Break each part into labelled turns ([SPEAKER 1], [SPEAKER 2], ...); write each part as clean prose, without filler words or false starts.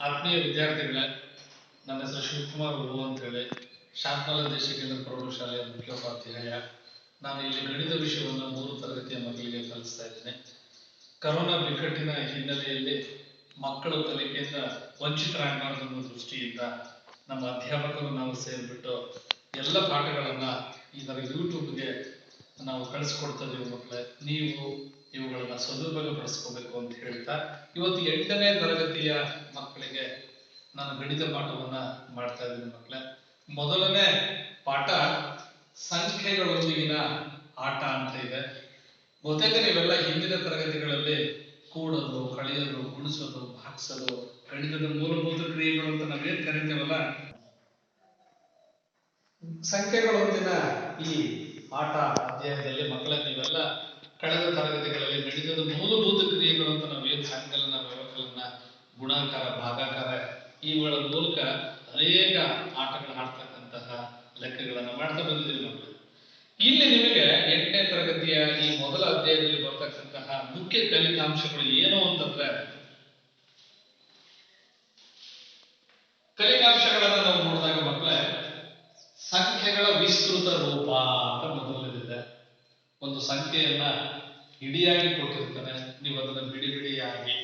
[SPEAKER 1] ಆತ್ಮೀಯ ವಿದ್ಯಾರ್ಥಿಗಳೇ, ನನ್ನ ಹೆಸರು ಶಿವಕುಮಾರ್ ಉ ಅಂತ ಹೇಳಿ ಶಾಂತಮಲ ದೇಶಿಕೇಂದ್ರ ಪ್ರೌಢಶಾಲೆಯ ಮುಖ್ಯೋಪಾಧ್ಯಾಯ. ನಾನು ಇಲ್ಲಿ ಗಣಿತ ವಿಷಯವನ್ನು 3 ತರಗತಿಯ ಮಕ್ಕಳಿಗೆ ಕಲಿಸ್ತಾ ಇದ್ದೇನೆ. ಕರೋನಾ ಬಿಕ್ಕಟ್ಟಿನ ಹಿನ್ನೆಲೆಯಲ್ಲಿ ಮಕ್ಕಳು ಕಲಿಕೆಯಿಂದ ವಂಚಿತರಾಗಬಾರದು ಅನ್ನೋ ದೃಷ್ಟಿಯಿಂದ ನಮ್ಮ ಅಧ್ಯಾಪಕರು ನಾವು ಸೇರಿಬಿಟ್ಟು ಎಲ್ಲ ಪಾಠಗಳನ್ನ ಇದರ ಯೂಟ್ಯೂಬ್ಗೆ ನಾವು ಕಳಿಸ್ಕೊಡ್ತಾ ಇದೀವಿ. ಮಕ್ಕಳೇ, ನೀವು ಇವುಗಳನ್ನ ಸದುಪಯೋಗ ಪಡಿಸ್ಕೋಬೇಕು ಅಂತ ಹೇಳ್ತಾ ಇವತ್ತು 8ನೇ ತರಗತಿಯ ಮಕ್ಕಳಿಗೆ ನಾನು ಗಣಿತ ಪಾಠವನ್ನ ಮಾಡ್ತಾ ಇದ್ದೀನಿ. ಮಕ್ಕಳೇ, ಮೊದಲನೇ ಪಾಠ ಸಂಖ್ಯೆಗಳೊಂದಿಗಿನ ಆಟ ಅಂತ ಇದೆ. ಬಹುತೇಕ ನೀವೆಲ್ಲ ಹಿಂದಿನ ತರಗತಿಗಳಲ್ಲಿ ಕೂಡೋದು, ಕಳೆಯೋದು, ಗುಣಿಸೋದು, ಭಾಗಿಸೋದು, ಗಣಿತದ ಮೂಲಭೂತ ಕ್ರಿಯೆಗಳು ಅಂತ ನಾವೇನ್ ಕರಿತೇವಲ್ಲ, ಸಂಖ್ಯೆಗಳೊಂದಿನ ಈ ಆಟ ಅಧ್ಯಾಯದಲ್ಲಿ ಮಕ್ಕಳೇ ನೀವೆಲ್ಲ ಕಳೆದ ತರಗತಿಗಳಲ್ಲಿ ಗಣಿತದ ಮೂಲಭೂತ ಕ್ರಿಯೆಗಳು ಅಂತ ನಾವೇನು ಸಂಕಲನ, ವ್ಯವಕಲನ, ಗುಣಾಕಾರ, ಭಾಗಾಕಾರ ಇವುಗಳ ಮೂಲಕ ಅನೇಕ ಆಟಗಳು ಆಡ್ತಕ್ಕಂತಹ ಲೆಕ್ಕಗಳನ್ನು ಮಾಡ್ತಾ ಬಂದಿದ್ದೀರಿ ಮಕ್ಕಳು. ಇಲ್ಲಿ ನಿಮಗೆ 8ನೇ ತರಗತಿಯ ಈ ಮೊದಲ ಅಧ್ಯಾಯದಲ್ಲಿ ಬರ್ತಕ್ಕಂತಹ ಮುಖ್ಯ ಕಲಿಕಾಂಶಗಳು ಏನು ಅಂತಂದ್ರೆ, ಕಲಿಕಾಂಶಗಳನ್ನು ನಾವು ನೋಡಿದಾಗ ಮಕ್ಕಳೇ, ಸಂಖ್ಯೆಗಳ ವಿಸ್ತೃತ ರೂಪ ಅಂತ ಮೊದಲನೇದಿದೆ. ಒಂದು ಸಂಖ್ಯೆಯನ್ನ ಇಡಿಯಾಗಿ ಕೊಟ್ಟಿರ್ತಾನೆ, ನೀವು ಅದನ್ನ ಬಿಡಿ ಬಿಡಿಯಾಗಿ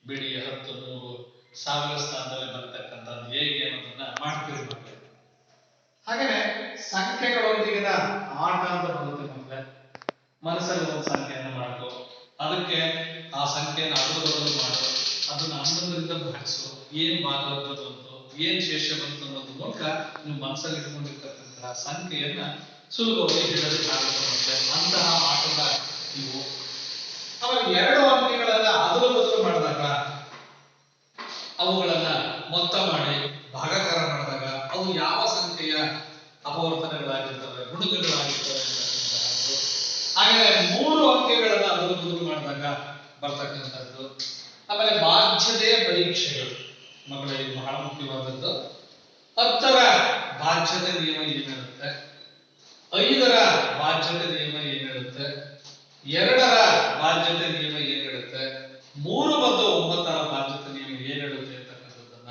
[SPEAKER 1] ಬಿಡಿ 10, 100, 1000 ಸ್ಥಾನದಲ್ಲಿ ಬರ್ತಕ್ಕಂಥದ್ದು ಹೇಗೆ ಅನ್ನೋದನ್ನ ಮಾಡ್ತೀವಿ ಮಕ್ಕಳೇ. ಹಾಗೇನೆ ಸಂಖ್ಯೆಗಳೊಂದಿಗಿನ ಆಟ ಅಂತ ಬರುತ್ತೆ ಮಕ್ಕಳೇ. ಮನಸ್ಸಲ್ಲಿ ಒಂದು ಸಂಖ್ಯೆಯನ್ನ ಮಾಡ್ಕೋ, ಅದಕ್ಕೆ ಆ ಸಂಖ್ಯೆಯನ್ನು ಅದರ ಬದಲು ಮಾಡು, ಅದನ್ನ 11ರಿಂದ ಭಾಗಿಸು, ಏನ್ ಭಾಗವತ ಬಂತು, ಏನ್ ಶೇಷ ಬಂತು ಅನ್ನೋದ್ರ ಮೂಲಕ ನೀವು ಮನಸ್ಸಲ್ಲಿ ಇಟ್ಕೊಂಡಿರ್ತಕ್ಕಂತಹ ಸಂಖ್ಯೆಯನ್ನ ಸುಲಭವಾಗಿ ಹೇಳೋದಕ್ಕಾಗುತ್ತೆ ಮತ್ತೆ. ಅಂತಹ ಆಟದ ಇವು. ಆಮೇಲೆ 2 ಅಂಕಿಗಳನ್ನ ಅದರ ಬದಲು ಮಾಡಿದಾಗ ಅವುಗಳನ್ನ ಮೊತ್ತ ಮಾಡಿ ಭಾಗಾಕಾರ ಮಾಡಿದಾಗ ಅವು ಯಾವ ಸಂಖ್ಯೆಯ ಅಪವರ್ತನಗಳಾಗಿರ್ತವೆ, ಗುಣಕಗಳಾಗಿರ್ತವೆ ಅಂತಕ್ಕಂಥದ್ದು. ಹಾಗೆ 3 ಅಂಕೆಗಳನ್ನ ಅದರ ಬದಲು ಮಾಡಿದಾಗ ಬರ್ತಕ್ಕಂಥದ್ದು. ಆಮೇಲೆ ಬಾಧ್ಯತೆಯ ಪರೀಕ್ಷೆಗಳು ಮಕ್ಕಳೇ, ಇದು ಬಹಳ ಮುಖ್ಯವಾದದ್ದು. 10ರ ಬಾಧ್ಯತೆ ನಿಯಮ ಏನಿರುತ್ತೆ, 5ರ ಬಾಧ್ಯತೆ ನಿಯಮ ಏನಿರುತ್ತೆ, 2ರ ಬಾಧ್ಯತೆ ನಿಯಮ ಏನಿರುತ್ತೆ, 3 ಮತ್ತು 9ರ ಬಾಧ್ಯತೆ ನಿಯಮ ಏನಿರುತ್ತೆ ಅಂತಕ್ಕಂಥದ್ದನ್ನ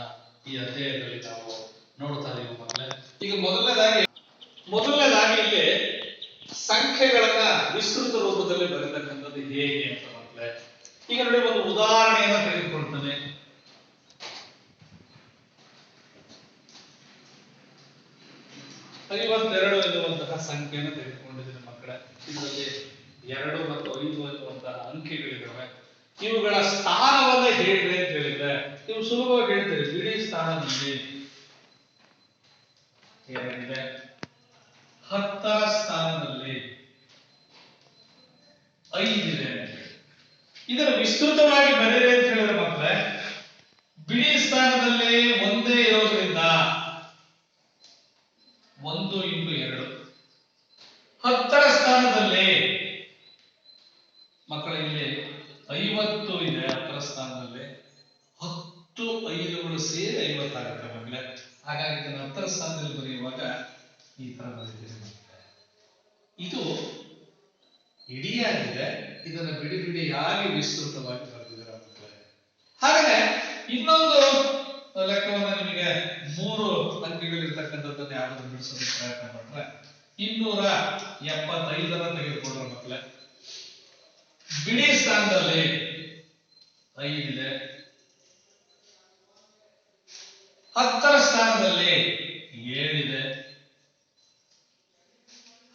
[SPEAKER 1] ಈ ಅಧ್ಯಾಯದಲ್ಲಿ ನಾವು ನೋಡ್ತಾ ಇದೀವಿ ಮಕ್ಕಳೇ. ಈಗ ಮೊದಲನೇದಾಗಿ ಇಲ್ಲಿ ಸಂಖ್ಯೆಗಳನ್ನ ವಿಸ್ತೃತ ರೂಪದಲ್ಲಿ ಬರೆತಕ್ಕಂಥದ್ದು ಹೇಗೆ ಅಂತ ಮಕ್ಕಳೇ. ಈಗ ನೋಡಿ, ಒಂದು ಉದಾಹರಣೆಯನ್ನ ತೆಗೆದುಕೊಳ್ತಾನೆ. 52 ಎನ್ನುವಂತಹ ಸಂಖ್ಯೆಯನ್ನು ತೆಗೆದುಕೊಂಡಿದ್ದೀನಿ ಮಕ್ಕಳೇ. ಇದರಲ್ಲಿ 2 ಮತ್ತು 5 ಎನ್ನುವಂತಹ ಅಂಕೆಗಳಿದ್ದಾವೆ. ಇವುಗಳ ಸ್ಥಾನವನ್ನ ಹೇಳ್ರಿ ಅಂತ ಹೇಳಿದ್ರೆ ನೀವು ಸುಲಭವಾಗಿ ಹೇಳ್ತೀರಿ. ಬಿಡಿ ಸ್ಥಾನದಲ್ಲಿ 2 ಇದೆ, 10ರ ಸ್ಥಾನದಲ್ಲಿ 5 ಇದೆ. ಇದನ್ನು ವಿಸ್ತೃತವಾಗಿ ಬರೆಯಿರಿ ಅಂತ ಹೇಳಿದ್ರೆ ಮಕ್ಕಳೇ, ಬಿಡಿ ಸ್ಥಾನದಲ್ಲಿ ಒಂದೇ ಇರೋದ್ರಿಂದ 1 × 2. 10ರ ಸ್ಥಾನದಲ್ಲಿ ಮಕ್ಕಳ ಇಲ್ಲಿ 50 ಇದೆ. 10ರ ಸ್ಥಾನದಲ್ಲಿ 10 5ಗಳು ಸೇರಿ 50 ಆಗುತ್ತೆ ಮಕ್ಕಳೇ. ಹಾಗಾಗಿ ಇದನ್ನು 10ರ ಸ್ಥಾನದಲ್ಲಿ ಬರೆಯುವಾಗ ಈ ತರ ಬರೀತೀವಿ ಮಕ್ಕಳೇ. ಇದು ಇಡಿಯಾಗಿದೆ, ಇದನ್ನು ಬಿಡಿ ಬಿಡಿಯಾಗಿ ವಿಸ್ತೃತವಾಗಿ ಬರೆದಿದ್ದಾರೆ ಮಕ್ಕಳೇ. ಹಾಗೆ ಇನ್ನೊಂದು ಲೆಕ್ಕವನ್ನ ನಿಮಗೆ 3 ಅಂಕೆಗಳಿರ್ತಕ್ಕಂಥದ್ದನ್ನ ಯಾವ್ದು ಬಿಡಿಸೋದಕ್ಕೆ ಪ್ರಯತ್ನ ಮಾಡ್ರೆ 275 ತೆಗೆದುಕೊಂಡ್ರೆ ಮಕ್ಕಳೇ, ಬಿಡಿ ಸ್ಥಾನದಲ್ಲಿ 5 ಇದೆ, 10ರ ಸ್ಥಾನದಲ್ಲಿ 7 ಇದೆ,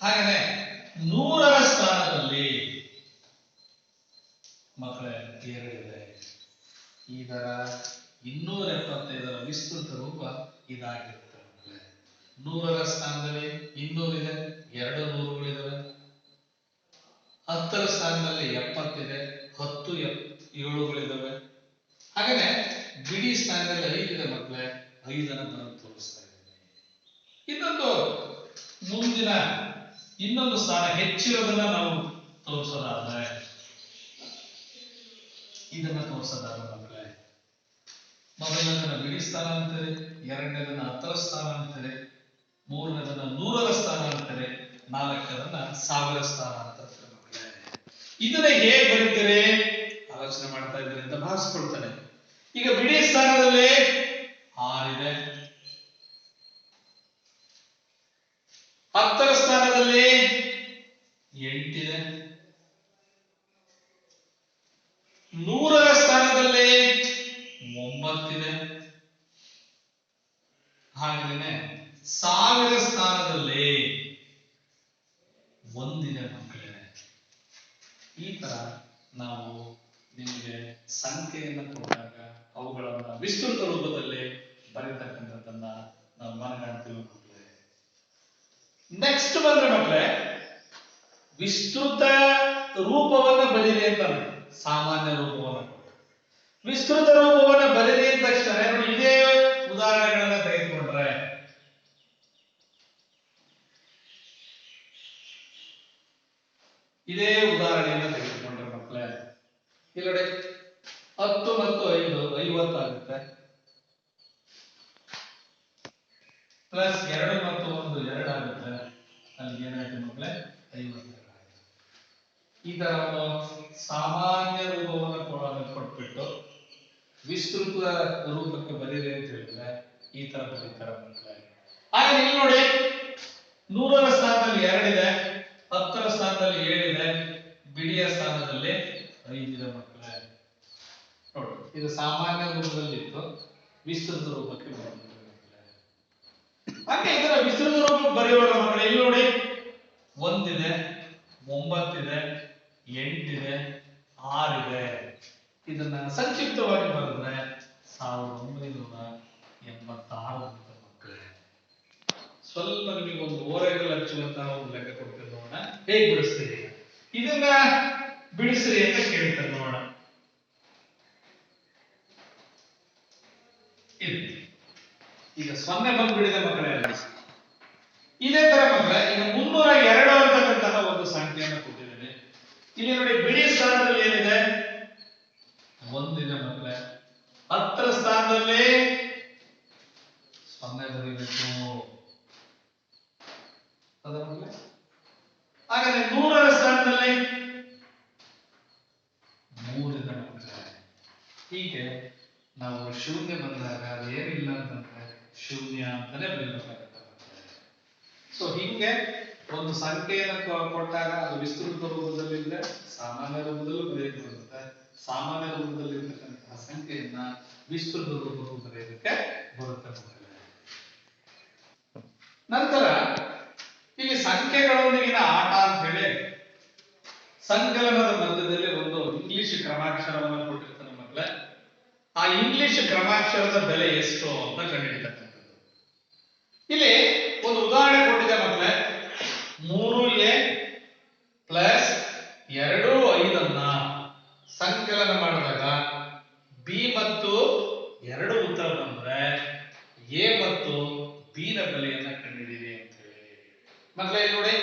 [SPEAKER 1] ಹಾಗೇನೆ 100ರ ಸ್ಥಾನದಲ್ಲಿ ಮಕ್ಕಳೇ 2 ಇದೆ. ಇದರ 275ರ ವಿಸ್ತೃತ ರೂಪ ಇದಾಗಿರುತ್ತೆ ಮಕ್ಕಳೇ. 100ರ ಸ್ಥಾನದಲ್ಲಿ 200 ಇದೆ, 2 100ಗಳಿದಾವೆ. 10ರ ಸ್ಥಾನದಲ್ಲಿ 70 ಇದೆ, 10 7ಗಳಿದಾವೆ. ಹಾಗೇನೆ ಬಿಡಿ ಸ್ಥಾನದಲ್ಲಿ 5 ಇದೆ ಮಕ್ಕಳೇ, 5ಅನ್ನು ನಾನು ತೋರಿಸ್ತಾ ಇದ್ದೀನಿ. ಇನ್ನೊಂದು ಸ್ಥಾನ ಹೆಚ್ಚಿರೋದನ್ನ ನಾವು ತೋರಿಸೋದಾದ್ರೆ ಇದನ್ನ ತೋರಿಸೋದಾದ್ರೆ ಮಕ್ಕಳೇ, ಮೊದಲನೇದನ್ನ ಬಿಡಿ ಸ್ಥಾನ ಅಂತಾರೆ, 2ನೇದನ್ನ 10ರ ಸ್ಥಾನ ಅಂತಾರೆ, 3ನೇದನ್ನ 100ರ ಸ್ಥಾನ ಅಂತಾರೆ, 4ನೇದನ್ನ 1000 ಸ್ಥಾನ ಅಂತಾರೆ ಮಕ್ಕಳೇ. ಇದನ್ನ ಹೇಗೆ ಬರೀತೀರಿ ಆಲೋಚನೆ ಮಾಡ್ತಾ ಇದ್ದೀರಿ ಅಂತ ಭಾವಿಸ್ಕೊಳ್ತಾನೆ. ಈಗ ಬಿಡಿ ಸ್ಥಾನದಲ್ಲಿ 9 ಇದೆ. ಹಾಗೇನೆ 1000 ಸ್ಥಾನದಲ್ಲಿ 1 ಇದೆ ಮಕ್ಕಳೇ. ಈ ತರ ನಾವು ನಿಮಗೆ ಸಂಖ್ಯೆಯನ್ನು ಕೊಟ್ಟಾಗ ಅವುಗಳನ್ನ ವಿಸ್ತೃತ ರೂಪದಲ್ಲಿ ಬರೀತಕ್ಕಂಥದ್ದನ್ನ ನಾವು ಮನಗಾಣ್ತೀವಿ ಮಕ್ಕಳೇ. ನೆಕ್ಸ್ಟ್ ಬಂದ್ರೆ ಮಕ್ಕಳೇ ವಿಸ್ತೃತ ರೂಪವನ್ನ ಬರೀರಿ ಅಂತ ಸಾಮಾನ್ಯ ರೂಪವನ್ನ ವಿಸ್ತೃತ ರೂಪವನ್ನ ಬರೀರಿ ಅಂತ ತಕ್ಷಣ ನೋಡಿ ಇದೇ ಉದಾಹರಣೆಗಳನ್ನ ತೆಗೆದುಕೊಂಡ್ರೆ ಇದೇ ಉದಾಹರಣೆಯನ್ನ ತೆಗೆದುಕೊಂಡ್ರೆ ಮಕ್ಕಳೇ ಇಲ್ಲಿ ನೋಡಿ 10 ಮತ್ತು 5 50 ಆಗುತ್ತೆ ಪ್ಲಸ್ 2 ಮತ್ತು 1 2 ಆಗುತ್ತೆ. ಅಲ್ಲಿ ಏನಾಯ್ತು ಮಕ್ಕಳೇ 52 ಆಗುತ್ತೆ. ಈ ತರ ಸಾಮಾನ್ಯ ರೂಪವನ್ನು ಕೊಟ್ಬಿಟ್ಟು ವಿಸ್ತೃತ ರೂಪಕ್ಕೆ ಬರೀರಿ ಅಂತ ಹೇಳಿದ್ರೆ ಈ ತರ ಬರೀತಾರೆ ಮಕ್ಕಳೇ. ಹಾಗೆ ಇಲ್ಲಿ ನೋಡಿ 100ರ ಸ್ಥಾನದಲ್ಲಿ 2 ಇದೆ, 10ರ ಸ್ಥಾನದಲ್ಲಿ 7 ಇದೆ, ಬಿಡಿಯ ಸ್ಥಾನದಲ್ಲಿ 5 ಇದೆ ಮಕ್ಕಳೇ. ನೋಡಿ ಇದು ಸಾಮಾನ್ಯ ರೂಪದಲ್ಲಿ ಇತ್ತು, ವಿಸ್ತೃತ ರೂಪಕ್ಕೆ ಬರುತ್ತೆ ಮಕ್ಕಳೇ. ಹಾಗೆ ಇದರ ವಿಸ್ತೃತ ರೂಪಕ್ಕೆ ಬರೆಯುವಾಗ ಮಕ್ಕಳೇ ಇಲ್ಲಿ ನೋಡಿ 1 ಇದೆ, 9 ಇದೆ, 8 ಇದೆ, 6 ಇದೆ. ಇದನ್ನ ಸಂಕ್ಷಿಪ್ತವಾಗಿ ಬರೆದ್ರೆ 1986 ಮಕ್ಕಳೇ. ಸ್ವಲ್ಪ ನಿಮಗೆ ಒಂದು ಓರೆಗಲ್ ಹಚ್ಚುವಂತಹ ಒಂದು ಲೆಕ್ಕ ಕೊಡ್ತೇನೆ ನೋಡೋಣ, ಹೇಗೆ ಬಿಡಿಸ್ತೀರಿ ಇದನ್ನ ಬಿಡಿಸ್ರಿ ಅಂತ ಕೇಳ್ತಾರೆ ನೋಡೋಣ. ಈಗ 0 ಬಂದ್ಬಿಡಿದೆ ಮಕ್ಕಳೇ. ಇದೇ ತರ ಮಕ್ಕಳೇ ಈಗ 302 ಅಂತಕ್ಕಂತಹ ಒಂದು ಸಂಖ್ಯೆಯನ್ನು ಕೊಟ್ಟಿದ್ದೇನೆ. ಇಲ್ಲಿ ನೋಡಿ ಬಿಡಿ ಸ್ಥಾನದಲ್ಲಿ ಏನಿದೆ 1 ಇದೆ ಮಕ್ಕಳೇ, 10ರ ಸ್ಥಾನದಲ್ಲಿ 0 ಬರೀಬೇಕು ಅದ ಮಕ್ಕಳೇ. ಹಾಗಾದ್ರೆ 100ರ ಸ್ಥಾನದಲ್ಲಿ 3 ಇದೆ ಮಕ್ಕಳೇ. ಹೀಗೆ ನಾವು ಶೂನ್ಯ ಬಂದಾಗ ಅದೇನಿಲ್ಲ ಅಂತಂದ್ರೆ ಶೂನ್ಯ ಅಂತಾನೆ ಬರೀಬೇಕಾಗುತ್ತೆ ಮಕ್ಕಳೇ. ಸೊ ಹಿಂಗೆ ಒಂದು ಸಂಖ್ಯೆಯನ್ನು ಕೊಟ್ಟಾಗ ಅದು ವಿಸ್ತೃತ ರೂಪದಲ್ಲಿದ್ರೆ ಸಾಮಾನ್ಯ ರೂಪದಲ್ಲೂ ಬರೆಯಕ್ಕೆ ಬರುತ್ತೆ, ಸಾಮಾನ್ಯ ರೂಪದಲ್ಲಿ ಇರ್ತಕ್ಕಂತಹ ಸಂಖ್ಯೆಯನ್ನ ವಿಸ್ತೃತ ರೂಪದಲ್ಲಿ ಬರೆಯೋದಕ್ಕೆ ಬರುತ್ತೆ ಮಕ್ಕಳೇ. ನಂತರ ಇಲ್ಲಿ ಸಂಖ್ಯೆಗಳೊಂದಿಗಿನ ಆಟ ಅಂತ ಹೇಳಿ ಸಂಕಲನದ ಮಧ್ಯದಲ್ಲಿ ಒಂದು ಇಂಗ್ಲಿಷ್ ಕ್ರಮಾಕ್ಷರವನ್ನು ಕೊಟ್ಟಿರ್ತಾನೆ ಮಕ್ಕಳೇ. ಆ ಇಂಗ್ಲಿಷ್ ಕ್ರಮಾಕ್ಷರದ ಬೆಲೆ ಎಷ್ಟು ಅಂತ ಕಂಡುಹಿಡಿತಕ್ಕಂಥದ್ದು. ಇಲ್ಲಿ ಒಂದು ಉದಾಹರಣೆ ಕೊಟ್ಟಿದೆ ಮಕ್ಕಳೇ. 3a ಪ್ಲಸ್ 2 5 ಸಂಕಲನ ಮಾಡಿದಾಗ b ಮತ್ತು 2 ಉತ್ತರ ಬಂದ್ರೆ a ಮತ್ತು b ನ ಬೆಲೆಯನ್ನ ಕಂಡುಹಿಡಿಯಿರಿ ಅಂತ ಹೇಳಿ ಮಕ್ಕಳೇ. ನೋಡಿ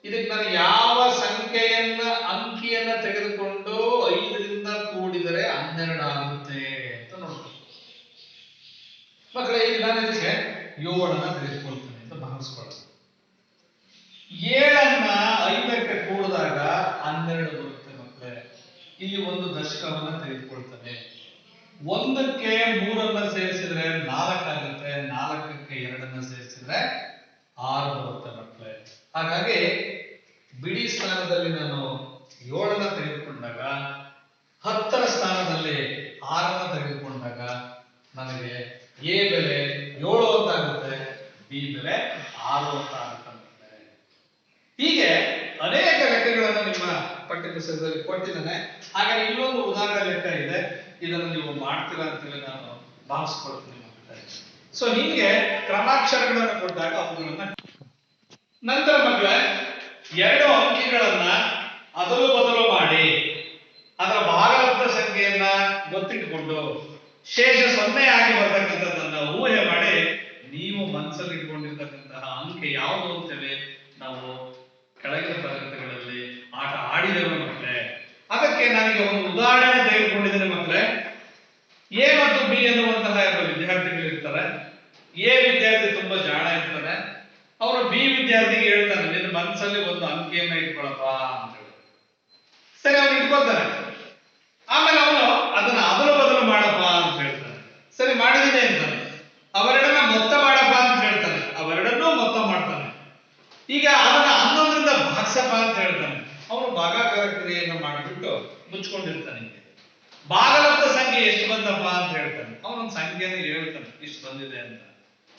[SPEAKER 1] ಇದಕ್ಕೆ ನಾನು ಯಾವ ಸಂಖ್ಯೆಯನ್ನ ಅಂಕಿಯನ್ನ ತೆಗೆದುಕೊಂಡು 5ರಿಂದ ಕೂಡಿದರೆ 12 ಆಗುತ್ತೆ ಅಂತ ನೋಡ್ತೀನಿ ಮಕ್ಕಳೇ. ಈಗ ನಾನು ಇದಕ್ಕೆ 7 ತೆಗೆದುಕೊಳ್ತೇನೆ ಅಂತ ಭಾವಿಸ್ಕೊಳ್ಳೋದು. 7 5ಕ್ಕೆ ಕೂಡಿದಾಗ 12 ಬರುತ್ತೆ ಮಕ್ಕಳೇ. ಇಲ್ಲಿ ಒಂದು ದಶಕವನ್ನ ತೆಗೆದುಕೊಳ್ತಾನೆ. 1ಕ್ಕೆ 3 ಸೇರಿಸಿದ್ರೆ 4 ಆಗುತ್ತೆ, 4ಕ್ಕೆ 2 ಸೇರಿಸಿದ್ರೆ 6 ಬರುತ್ತೆ ಮಕ್ಕಳೇ. ಹಾಗಾಗಿ ಬಿಡಿ ಸ್ಥಾನದಲ್ಲಿ ನಾನು 7 ತೆಗೆದುಕೊಂಡಾಗ 10ರ ಸ್ಥಾನದಲ್ಲಿ 6 ತೆಗೆದುಕೊಂಡಾಗ ನನಗೆ ಎ ಬೆಲೆ 7 ಅಂತ ಆಗುತ್ತೆ, ಬಿ ಬೆಲೆ 6 ಅಂತ ಆಗುತ್ತೆ. ಹೀಗೆ ಅನೇಕ ಲೆಕ್ಕಗಳನ್ನು ನಿಮ್ಮ ಪಠ್ಯಪುಸ್ತಕದಲ್ಲಿ ಕೊಟ್ಟಿದ್ದಾನೆ. ಹಾಗಾಗಿ ಇನ್ನೊಂದು ಉದಾಹರಣೆ ಲೆಕ್ಕ ಇದೆ, ಇದನ್ನು ನೀವು ಮಾಡ್ತೀರಾ ಅಂತೇಳಿ ನಾನು ಭಾವಿಸ್ಕೊಳ್ತೀನಿ ಮಕ್ಕಳೇ. ಸೊ ಹೀಗೆ ಕ್ರಮಾಕ್ಷರಗಳನ್ನು ಕೊಟ್ಟಾಗ ಅವುಗಳನ್ನ ನಂತರ ಮಕ್ಕಳೇ 2 ಅಂಕಿಗಳನ್ನ ಅದಲು ಬದಲು ಮಾಡಿ ಅದರ ಭಾಗಲಬ್ಧ ಸಂಖ್ಯೆಯನ್ನ ಗೊತ್ತಿಟ್ಟುಕೊಂಡು ಶೇಷ 0 ಆಗಿ ಬರ್ತಕ್ಕಂಥದ್ದನ್ನ ಊಹೆ ಮಾಡಿ ನೀವು ಮನಸ್ಸಲ್ಲಿ ಇಟ್ಕೊಂಡಿರ್ತಕ್ಕಂತಹ ಅಂಕೆ ಯಾವುದು ಅಂತೇಳಿ ನಾವು ಕೆಳಗಿನ ತರಗತಿಗಳಲ್ಲಿ ಆಟ ಆಡಿದೆವು ಮಕ್ಕಳೇ. ಅದಕ್ಕೆ ನನಗೆ ಒಂದು ಉದಾಹರಣೆ ತೆಗೆದುಕೊಂಡಿದ್ದೇನೆ ಮಕ್ಕಳೇ. ಎ ಮತ್ತು ಬಿ ಎನ್ನುವಂತಹ 2 ವಿದ್ಯಾರ್ಥಿಗಳು ಇರ್ತಾರೆ. ಎ ವಿದ್ಯಾರ್ಥಿ ತುಂಬಾ ಜಾಣ ಇರ್ತಾನೆ. ಅವನು ಬಿ ವಿದ್ಯಾರ್ಥಿಗೆ ಹೇಳ್ತಾನೆ, ನಿನ್ನ ಮನಸ್ಸಲ್ಲಿ ಒಂದು ಅಂಕಿಯನ್ನ ಇಟ್ಕೊಳಪ್ಪ ಅಂತ ಹೇಳಿ. ಸರಿ ಅವನು ಇಟ್ಕೊಳ್ತಾನೆ. ಆಮೇಲೆ ಅವನು ಅದನ್ನ ಅದಲು ಬದಲು ಮಾಡಪ್ಪ ಅಂತ ಹೇಳ್ತಾನೆ. ಸರಿ ಮಾಡಿದ್ದೀನಿ ಅಂತಾನೆ. ಅವೆರಡನ್ನ ಮೊತ್ತ ಮಾಡಪ್ಪ ಅಂತ ಹೇಳ್ತಾನೆ. ಅವೆರಡನ್ನೂ ಮೊತ್ತ ಮಾಡ್ತಾನೆ. ಈಗ ಅದನ್ನ 11ರಿಂದ ಭಾಗಿಸಪ್ಪ ಅಂತ ಹೇಳ್ತಾನೆ. ಅವನು ಭಾಗಾಕಾರ ಕ್ರಿಯೆಯನ್ನು ಮಾಡಿಬಿಟ್ಟು ಮುಚ್ಕೊಂಡಿರ್ತಾನೆ. ಭಾಗಲಬ್ಧ ಸಂಖ್ಯೆ ಎಷ್ಟು ಬಂತಪ್ಪ ಅಂತ ಹೇಳ್ತಾನೆ. ಅವನು ಅವನೊಂದು ಸಂಖ್ಯೆನ ಹೇಳ್ತಾನೆ ಇಷ್ಟು ಬಂದಿದೆ ಅಂತ.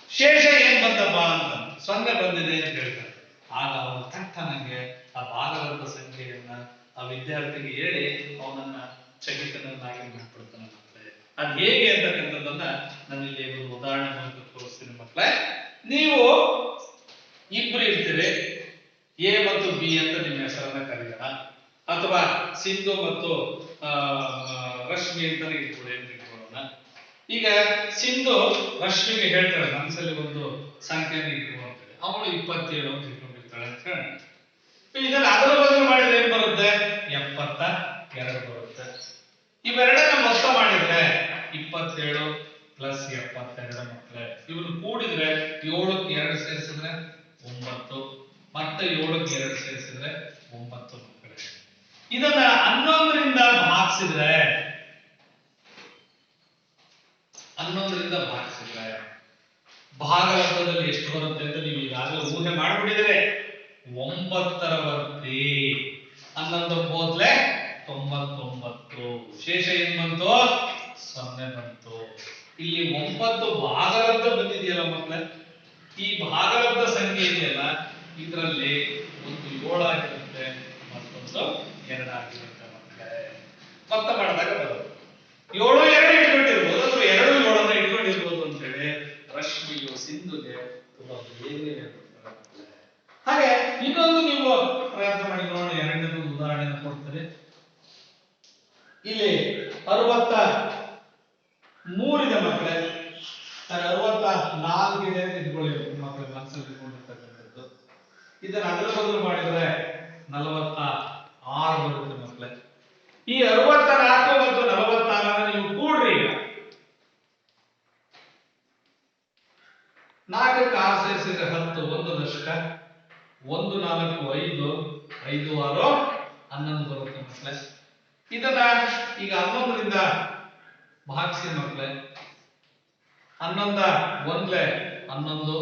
[SPEAKER 1] ಶೇಷ ಏನ್ ಬಂದಪ್ಪ ಅಂತ 0 ಬಂದಿದೆ ಅಂತ ಹೇಳ್ತಾನೆ. ಆಗ ಅವನು ತಟ್ಟನಂಗೆ ಆ ಭಾಗಲಬ್ಧ ಸಂಖ್ಯೆಯನ್ನ ಆ ವಿದ್ಯಾರ್ಥಿಗೆ ಹೇಳಿ ಅವನನ್ನ ಚಕಿತನನ್ನಾಗಿ ಮಾಡ್ಬಿಡ್ತಾನೆ ಮಕ್ಕಳೇ. ಅದ್ ಹೇಗೆ ಅಂತಕ್ಕಂಥದ್ದನ್ನ ನಾನು ಇಲ್ಲಿ ಒಂದು ಉದಾಹರಣೆ ಮೂಲಕ ತೋರಿಸ್ತೀನಿ ಮಕ್ಕಳೇ. ನೀವು ಇಬ್ರು ಇರ್ತೀರಿ, ಎ ಮತ್ತು ಬಿ ಅಂತ ನಿಮ್ಮ ಹೆಸರನ್ನ ಕರೆಯೋಣ, ಅಥವಾ ಸಿಂಧು ಮತ್ತು ರಶ್ಮಿ ಅಂತ ಇಟ್ಕೊಳ್ಳೋಣ. ಈಗ ಸಿಂಧು ರಶ್ಮಿಗೆ ಹೇಳ್ತಾಳೆ ಮನಸ್ಸಲ್ಲಿ ಒಂದು ಸಂಖ್ಯೆಯನ್ನು ಇಟ್ಕೊಂಡ್ಬಿಡ್ತಾಳೆ, ಅವಳು 27 ಅಂತ ಇಟ್ಕೊಂಡಿರ್ತಾಳೆ ಅಂತ ಹೇಳಿ. ಇದನ್ನ ಅದರ ಬದಲು ಮಾಡಿದ್ರೆ ಏನ್ ಬರುತ್ತೆ? 72 ಬರುತ್ತೆ. ಇವೆರಡನ್ನ ಮೊತ್ತ ಮಾಡಿದ್ರೆ 27 ಪ್ಲಸ್ 72 ಮಕ್ಕಳೇ. ಇವ್ರು ಕೂಡಿದ್ರೆ 7ಕ್ಕೆ 2 ಸೇರಿಸಿದ್ರೆ 9, ಮತ್ತೆ 7ಕ್ಕೆ 2 ಸೇರಿಸಿದ್ರೆ 9 ಮಕ್ಕಳೇ. ಇದನ್ನ 11ರಿಂದ ಭಾಗಿಸಿದ್ರೆ ಭಾಗಲಬ್ಧದಲ್ಲಿ ಎಷ್ಟು ಬರುತ್ತೆ ಅಂತ ನೀವು ಈಗಾಗಲೇ ಊಹೆ ಮಾಡಿಬಿಟ್ಟಿದ್ರೆ 9 ಬರುತ್ತೆ. 11 ಹೋದ್ಲೆ 99, ಶೇಷ ಏನ್ ಬಂತು? 0 ಬಂತು. ಇಲ್ಲಿ 9 ಭಾಗಲಬ್ಧ ಬಂದಿದೆಯಲ್ಲ ಮಕ್ಕಳೇ, ಈ ಭಾಗಲಬ್ಧ ಸಂಖ್ಯೆ ಇದೆಯಲ್ಲ ಇದರಲ್ಲಿ ಒಂದು 7 ಆಗಿರುತ್ತೆ, ಮತ್ತೊಂದು 2 ಆಗಿರುತ್ತೆ ಮಕ್ಕಳೇ. ಮೊತ್ತ ಮಾಡಿದಾಗ ಬರುತ್ತೆ 7 2 ಇಟ್ಕೊಂಡಿರ್ಬೋದು ಅಥವಾ 2 7 ಇಟ್ಕೊಂಡಿರ್ಬೋದು ಅಂತ ಹೇಳಿ ರಶ್ಮಿಯು ಸಿಂಧುಗೆ ತುಂಬಾ ಬೇಗ. ಹಾಗೆ ಇನ್ನೊಂದು ನೀವು ಪ್ರಯತ್ನ ಮಾಡಿ ನೋಡಿ. ಎರಡನೇ ಉದಾಹರಣೆ ಕೊಡ್ತಾರೆ. ಇಲ್ಲಿ 63 ಇದೆ ಮಕ್ಕಳೇ, 64 ಇದೆ ಅಂತ ಇಟ್ಕೊಳ್ಳಿ ಮಕ್ಕಳು ಮನಸ್ಸಲ್ಲಿ ಇಟ್ಕೊಂಡಿರ್ತಕ್ಕಂಥದ್ದು. ಇದನ್ನ ಅದರ ಬದಲು ಮಾಡಿದ್ರೆ 46 ಬರುತ್ತೆ ಮಕ್ಕಳೇ. ಈ 64 ಮತ್ತು 46 ನೀವು ಕೂಡ್ರಿ. 4ಕ್ಕೆ 6 ಸೇರಿಸಿದ್ರೆ 10, 1 ದಶಕ, 1 4 5, 5 6 11 ಬರುತ್ತೆ ಮಕ್ಕಳೇ. ಇದನ್ನ ಈಗ 11ರಿಂದ ಭಾಗಿಸಿ ಮಕ್ಕಳೇ. 11 1 11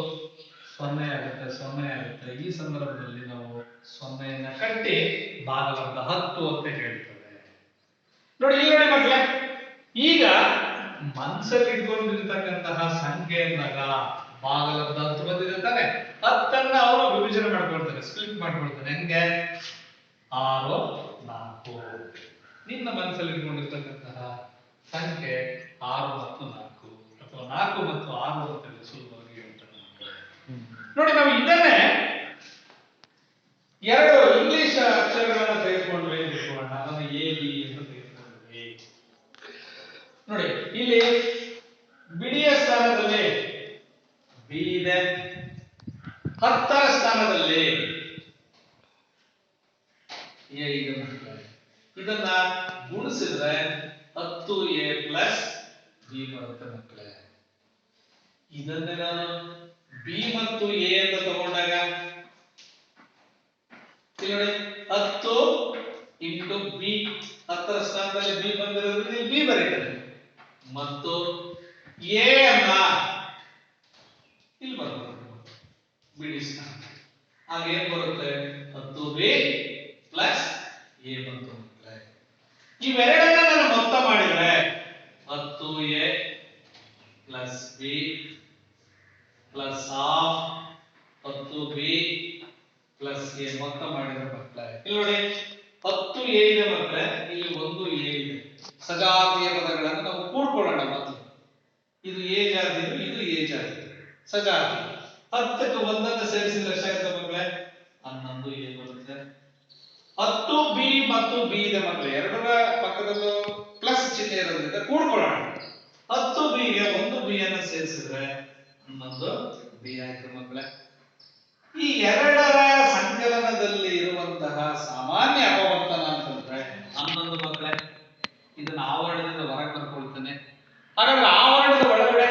[SPEAKER 1] 0 ಆಗುತ್ತೆ, 0 ಆಗುತ್ತೆ. ಈ ಸಂದರ್ಭದಲ್ಲಿ ನಾವು 0ನ್ನ ಕಟ್ಟಿ ಭಾಗಲಬ್ಧ 10 ಅಂತ ಹೇಳ್ತೇವೆ. ನೋಡಿ ಇಲ್ಲಿ ನೋಡಿ ಮಕ್ಕಳೇ, ಈಗ ಮನಸ್ಸಲ್ಲಿ ಇಟ್ಕೊಂಡಿರ್ತಕ್ಕಂತಹ ಸಂಖ್ಯೆ ಅಂದಾಗ ಭಾಗಲಬ್ಧ 10 ಬಂದಿದೆ ತಾನೆ, 10ನ್ನ ಅವನು ವಿಭಜನೆ ಮಾಡ್ಕೊಳ್ತಾನೆ, ಸ್ಪ್ಲಿಟ್ ಮಾಡ್ಕೊಳ್ತಾನೆ. ಹೆಂಗೆ? 6 4. ನಿನ್ನ ಮನಸ್ಸಲ್ಲಿ ಇಟ್ಕೊಂಡಿರ್ತಕ್ಕಂತಹ ಸಂಖ್ಯೆ 6 ಮತ್ತು 4 ಅಥವಾ 4 ಮತ್ತು 6 ಅಂತ ಸುಲಭವಾಗಿ ಹೇಳ್ತಾನೆ. ನೋಡಿ ನಾವು ಇದನ್ನೇ 2 ಇಂಗ್ಲಿಷ್ ಅಕ್ಷರಗಳನ್ನ ತೆಗೆದುಕೊಂಡ್ರೆ ಅದನ್ನು ಎ ಬಿ ಅಂತ ತೆಗೆದುಕೊಂಡ್ವಿ. ನೋಡಿ ಇಲ್ಲಿ ಬಿಡಿಯ ಸ್ಥಾನದಲ್ಲಿ ಬಿ ಇದೆ, 10ರ ಸ್ಥಾನದಲ್ಲಿ ಎ ಇದೆ. ಇದನ್ನ ಗುಣಿಸಿದ್ರೆ 10a ಪ್ಲಸ್ ಬಿ ಬರುತ್ತೆ ಮಕ್ಕಳೇ. ಇದನ್ನೇ ನಾನು ಬಿ ಮತ್ತು ಎ ಅಂತ ತಗೊಂಡಾಗ ನೋಡಿ 10 ಇಂಟು ಬಿ, 10ರ ಸ್ಥಾನದಲ್ಲಿ ಬಿ ಬಂದಿರೋದ್ರಿಂದ ಇಲ್ಲಿ ಬಿ ಬರೀತಾರೆ, ಮತ್ತು ಎ ಅನ್ನ ಇಲ್ಲಿ ಬರುತ್ತೆ ಬಿಡಿ ಸ್ಥಾನ. ಆಗ ಏನ್ ಬರುತ್ತೆ? 10b ಪ್ಲಸ್ ಎ ಬಂತು ಮಕ್ಕಳೇ. ಇವೆರಡನ್ನ ನಾನು ಮೊತ್ತ ಮಾಡಿದ್ರೆ 10a plus B plus half 10b plus A ಮೊತ್ತ ಮಾಡಿದ್ರೆ ಮಕ್ಕಳೇ ಇಲ್ಲಿ ನೋಡಿ 10a ಇದೆ ಮಕ್ಕಳೇ, ಇಲ್ಲಿ ಒಂದು ಎ ಇದೆ. ಸಜಾತಿಯ ಪದಗಳನ್ನು ನಾವು ಕೂಡ್ಕೊಳ್ಳೋಣ ಮೊದಲು. ಇದು ಎ ಜಾತಿ, ಇದು ಎ ಜಾತಿ, ಸಜಾತಿ. 10ಕ್ಕೆ 1ನ್ನು ಸೇರಿಸಿದ್ರೆ ಎಷ್ಟಾಗುತ್ತೆ ಮಕ್ಕಳೇ? 11a ಬರುತ್ತೆ. 10b ಮತ್ತು b ಇದೆ ಮಕ್ಕಳೇ, ಎರಡರ ಪಕ್ಕದಲ್ಲೂ ಪ್ಲಸ್ ಚಿಹ್ನೆ ಇರೋದ್ರಿಂದ ಕೂಡ್ಕೊಳ್ಳೋಣ. 10b ಗೆ 1b ಅನ್ನು ಸೇರಿಸಿದ್ರೆ 11b ಆಯ್ತು ಮಕ್ಕಳೇ. ಈ ಎರಡರ ಸಂಕಲನದಲ್ಲಿ ಇರುವಂತಹ ಸಾಮಾನ್ಯ ಅಪವರ್ತನ ಅಂತಂದ್ರೆ 11 ಮಕ್ಕಳೇ. ಇದನ್ನ ಆವರಣದಿಂದ ಹೊರಗೆ ಬರ್ಕೊಳ್ತಾನೆ. ಹಾಗಾದ್ರೆ ಆವರಣದ ಒಳಗಡೆ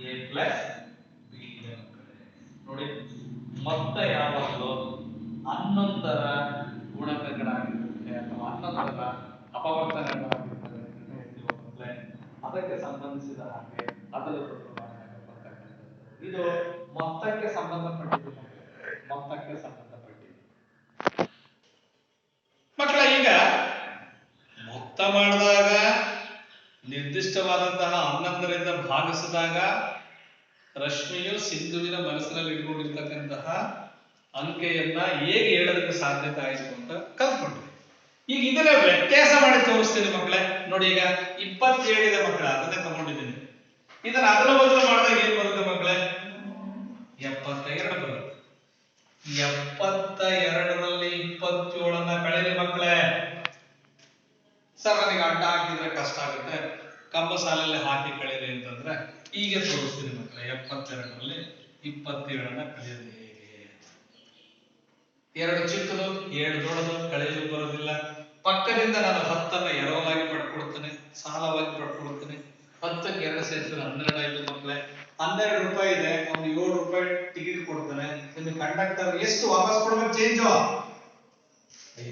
[SPEAKER 1] a ಪ್ಲಸ್ b ಇದೆ ಮಕ್ಕಳೇ. ನೋಡಿ ಮೊತ್ತ ಯಾವಾಗಲೂ 11ರ ಗುಣಕಗಳಾಗಿರುತ್ತೆ ಅಥವಾ 11ರ ಅಪವರ್ತನಗಳಾಗಿರ್ತದೆ ಅಂತ ಹೇಳ್ತೀವಿ ಮಕ್ಕಳೇ. ಅದಕ್ಕೆ ಸಂಬಂಧಿಸಿದ ಹಾಗೆ ಅದರ ಇದು ಮೊತ್ತಕ್ಕೆ ಸಂಬಂಧಪಟ್ಟಿದೆ, ಮೊತ್ತಕ್ಕೆ ಸಂಬಂಧಪಟ್ಟಿದೆ ಮಕ್ಕಳ. ಈಗ ಮೊತ್ತ ಮಾಡಿದಾಗ ನಿರ್ದಿಷ್ಟವಾದಂತಹ 11ರ ಭಾಗಿಸಿದಾಗ ರಶ್ಮಿಯು ಸಿಂಧುವಿನ ಮನಸ್ಸಿನಲ್ಲಿ ಇಟ್ಕೊಂಡಿರ್ತಕ್ಕಂತಹ ಅಂಕೆಯನ್ನ ಹೇಗೆ ಹೇಳೋದಕ್ಕೆ ಸಾಧ್ಯತೆ ಆಯಿತು ಅಂತ ಕಲ್ತ್ಕೊಂಡ್ವಿ. ಈಗ ಇದನ್ನ ವ್ಯತ್ಯಾಸ ಮಾಡಿ ತೋರಿಸ್ತೀನಿ ಮಕ್ಕಳೇ. ನೋಡಿ, ಈಗ 27 ಇದೆ ಮಕ್ಕಳೇ, ಅದನ್ನೇ ತಗೊಂಡಿದ್ದೀನಿ. ಇದನ್ನ ಅದರ ಬದಲು ಮಾಡಿದಾಗ ಏನ್ ಬರುತ್ತೆ ಮಕ್ಕಳೇ? 72 ಬರುತ್ತೆ. 72ರಲ್ಲಿ 27 ಕಳೆರಿ ಮಕ್ಕಳೇ. ಸರ್ ನನಗೆ ಅಡ್ಡ ಹಾಕಿದ್ರೆ ಕಷ್ಟ ಆಗುತ್ತೆ, ಕಂಬ ಸಾಲಲ್ಲಿ ಹಾಕಿ ಕಳೀರಿ ಅಂತಂದ್ರೆ ಹೀಗೆ ತೋರಿಸ್ತೀನಿ ಮಕ್ಕಳೇ. 72ರಲ್ಲಿ 27 ಕಳೆಯೋದು ಹೇಗೆ? 2 ಚಿಕ್ಕದು 7 ದೊಡ್ಡದು, ಕಳೆಯಲು ಬರೋದಿಲ್ಲ. ಪಕ್ಕದಿಂದ ನಾನು 10 ಎರವಲಾಗಿ ಪಡ್ಕೊಡ್ತೇನೆ, ಸಾಲವಾಗಿ ಪಡ್ಕೊಡ್ತೇನೆ. 10ಕ್ಕೆ 2 ಸೇರಿಸಿದ್ರೆ 12 ಆಯ್ತು ಮಕ್ಕಳೇ. 12 ರೂಪಾಯಿ ಇದೆ, ಅವ್ನು 7 ರೂಪಾಯಿ ಟಿಕೆಟ್ ಕೊಡ್ತಾನೆ. ಇನ್ನು ಕಂಡಕ್ಟರ್ ಎಷ್ಟು ವಾಪಸ್ ಕೊಡ್ಬೇಕು ಚೇಂಜ್?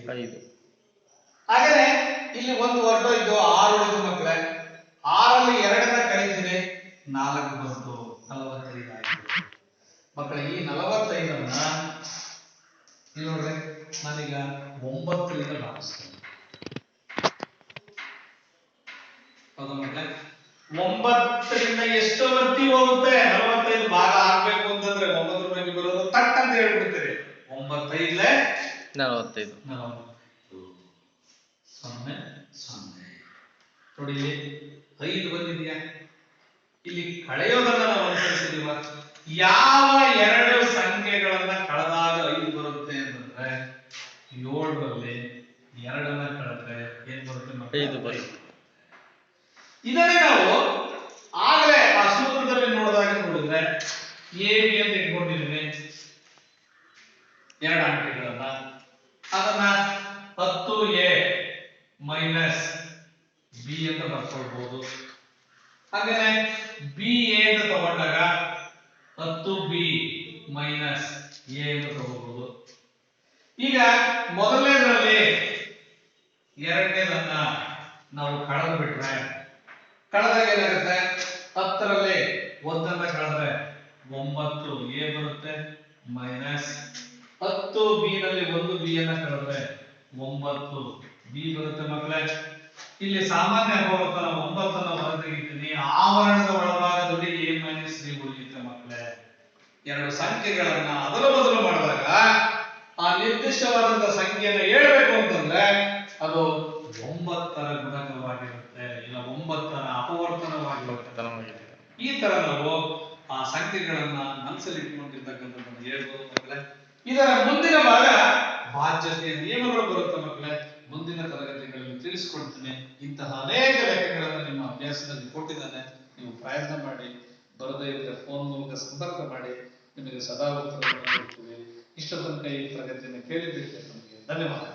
[SPEAKER 1] 5. ಹಾಗಾದ್ರೆ ಇಲ್ಲಿ ಒಂದು ಹೊರಟೋಯ್ತು, 6 ಉಳಿದು ಮಕ್ಕಳೇ. 6ರಲ್ಲಿ 2 ಕಳಿತೀನಿ, 4 ಬಂತು, 45 ಆಯ್ತು ಮಕ್ಕಳೇ. ಈ 45ಅನ್ನ ನೋಡ್ರಿ, ನಾನೀಗ 9ರಿಂದ ಭಾಗಿಸ್ತೇನೆ. ಹೌದಾ ಮಕ್ಕಳೇ? 9ರಿಂದ ಎಷ್ಟು ವರ್ತಿ ಹೋಗುತ್ತೆ? 45 ಭಾಗ ಆಗ್ಬೇಕು ಅಂತಂದ್ರೆ 9 ರೂಪಾಯಿಗೆ ಬರೋದು ತಟ್ ಅಂತ ಹೇಳ್ಬಿಡ್ತೀರಿ. 9 5 45. 0 0 ನೋಡಿ, ಇಲ್ಲಿ 5 ಬಂದಿದ್ಯಾ? ಇಲ್ಲಿ ಕಳೆಯೋದನ್ನ ನಾವು ಅನುಸರಿಸಿದೀವ. ಯಾವ 2 ಸಂಖ್ಯೆಗಳನ್ನ ಕಳೆದಾಗ 5 ಬರುತ್ತೆ ಅಂತಂದ್ರೆ 7ರಲ್ಲಿ 2ನ್ನ ಕಳೆದ್ರೆ ಏನ್ ಬರುತ್ತೆ? 5 ಬರುತ್ತೆ. ಇದನ್ನೇ ನಾವು ಆಗಲೇ ಆ ಸೂತ್ರದಲ್ಲಿ ನೋಡಿದ್ರೆ ಎ ಬಿ ಅಂತ ಇಟ್ಕೊಂಡಿದ್ದೀನಿ 2 ಅಂಕೆಗಳನ್ನ. ಅದನ್ನ 10a ಮೈನಸ್ ಬಿ ಅಂತ ಬರ್ಕೊಳ್ಬಹುದು. ಹಾಗೇನೆ ಬಿ ಎ ಅಂತ ತಗೊಂಡಾಗ 10b ಮೈನಸ್ ಎ ಅಂತ ತಗೋಬಹುದು. ಈಗ ಮೊದಲನೇದರಲ್ಲಿ 2ನೇದನ್ನ ನಾವು ಕಳೆದು ಬಿಟ್ರೆ ಕಳೆದಾಗ ಏನಾಗುತ್ತೆ? 10ರಲ್ಲಿ 1 ಕಳೆದ್ರೆ 9 ಎ ಬರುತ್ತೆ ಮೈನಸ್ 10b ನಲ್ಲಿ 1 ಬಿ ಅನ್ನ ಕಳೆದ್ರೆ 9 ಬಿ ಬರುತ್ತೆ ಮಕ್ಕಳೇ. ಇಲ್ಲಿ ಸಾಮಾನ್ಯ ಅಪವರ್ತನ 9ಅನ್ನು ಹೊರತೆಗಿತೀನಿ. ಆವರಣದ ಒಳಭಾಗದಲ್ಲಿ a ಮೈನಸ್ b ಉಳಿಯುತ್ತೆ ಮಕ್ಕಳೇ. 2 ಸಂಖ್ಯೆಗಳನ್ನ ಅದರ ಬದಲು ಮಾಡಿದಾಗ ಆ ನಿರ್ದಿಷ್ಟವಾದಂತಹ ಸಂಖ್ಯೆಯನ್ನು ಹೇಳ್ಬೇಕು ಅಂತಂದ್ರೆ ಅದು 9ರ ಗುಣಕವಾಗಿರುತ್ತೆ, ಇಲ್ಲ 9ರ ಅಪವರ್ತನವಾಗಿರುತ್ತೆ. ಈ ತರ ನಾವು ಆ ಸಂಖ್ಯೆಗಳನ್ನ ಮನಸ್ಸಲ್ಲಿ ಇಟ್ಕೊಂಡಿರ್ತಕ್ಕಂಥದ್ದನ್ನು ಹೇಳ್ಬೋದು ಮಕ್ಕಳೇ. ಇದರ ಮುಂದಿನ ಭಾಗ ಬಾಧ್ಯತೆಯ ನಿಯಮಗಳು ಬರುತ್ತೆ ಮಕ್ಕಳೇ. ಮುಂದಿನ ತರಗತಿಗಳಲ್ಲಿ ತಿಳಿಸ್ಕೊಡ್ತೇನೆ. ಇಂತಹ ಅನೇಕ ಲೆಕ್ಕಗಳನ್ನು ನಿಮ್ಮ ಅಭ್ಯಾಸದಲ್ಲಿ ಕೊಟ್ಟಿದ್ದಾನೆ. ನೀವು ಪ್ರಯತ್ನ ಮಾಡಿ, ಬರದೇ ಇದ್ದರೆ ಫೋನ್ ಮೂಲಕ ಸಂಪರ್ಕ ಮಾಡಿ, ನಿಮಗೆ ಸದಾ ಉತ್ತರವನ್ನು ಕೊಡ್ತೀವಿ. ಇಷ್ಟ ತನಕ ಈ ತರಗತಿಯನ್ನು ಕೇಳಿದ್ದಕ್ಕೆ ನಮಗೆ ಧನ್ಯವಾದ.